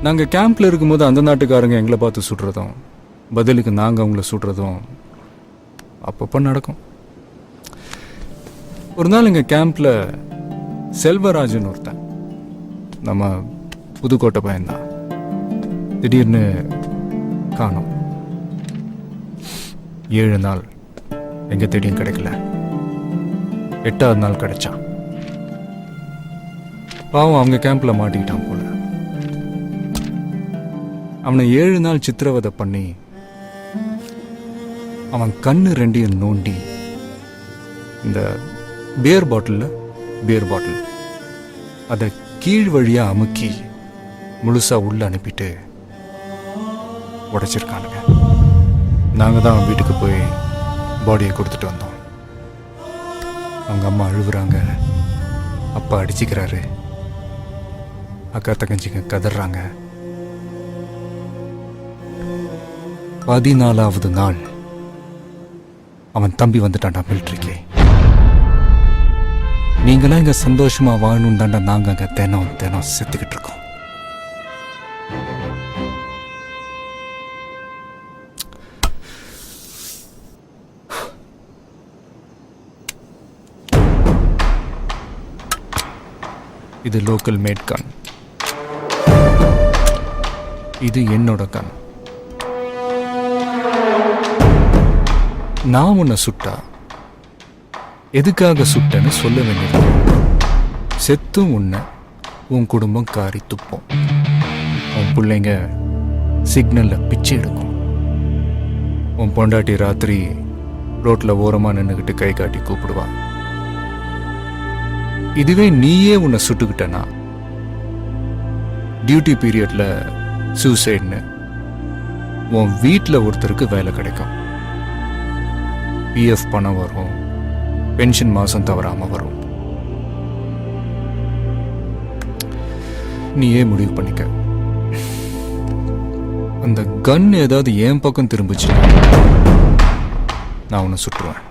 நாங்கள் கேம்பில் இருக்கும்போது அந்த நாட்டுக்காரங்க எங்களை பார்த்து சுடுறதும் பதிலுக்கு நாங்கள் அவங்கள சுடுறதும் அப்பப்போ நடக்கும். ஒரு நாள் எங்கள் கேம்பில் செல்வராஜன் ஒருத்தன், நம்ம புதுக்கோட்டை பையன்தான், திடீர்னு காணோம். 7 நாள் எங்க தேடியும் கிடைக்கல. 8ஆவது நாள் கிடைச்சான். பாவம் அவங்க கேம்ப்ல மாட்டிக்கிட்டான் போல. அவனை 7 நாள் சித்திரவதை பண்ணி அவன் கண்ணு 2 நோண்டி இந்த பியர் பாட்டில் அதை கீழ் வழியா அமுக்கி முழுசா உள்ள அனுப்பிட்டு உடைச்சிருக்கானுங்க. நாங்கள் தான் வீட்டுக்கு போய் பாடியை கொடுத்துட்டு வந்தோம். அவங்க அம்மா அழுகுறாங்க, அப்பா அடிச்சுக்கிறாரு, அக்கா தங்கச்சிங்க கதறாங்க. 14ஆவது நாள் அவன் தம்பி வந்துட்டான்டா மிலிட்ரிக்கு. நீங்களாம் இங்க சந்தோஷமா வாழணும் தாண்டா நாங்க அங்க தினம் செத்துக்கிட்டு இருக்கோம். இது லோக்கல் மேட் கன். இது என்னோட கன். நான் உன்னை சுட்டா எதுக்காக சுட்டன்னு சொல்ல வேண்டியது. செத்தும் உன்னை உன் குடும்பம் காரி துப்போம். உன் பிள்ளைங்க சிக்னல்ல பிச்சை எடுக்கும். உன் பொண்டாட்டி ராத்திரி ரோட்ல ஓரமா நின்றுகிட்டு கை காட்டி கூப்பிடுவான். இதுவே நீயே உன்னை சுட்டுக்கிட்டனா டியூட்டி பீரியட்ல சூசைட்னு உன் வீட்டில் ஒருத்தருக்கு வேலை கிடைக்கும். பிஎஃப் பணம் வரும், பென்ஷன் மாசம் தவறாம வரும். நீயே முடிவு பண்ணிக்க. அந்த கன் ஏதாவது என் பக்கம் திரும்பிச்சு நான் உன்னை சுட்டுருவேன்.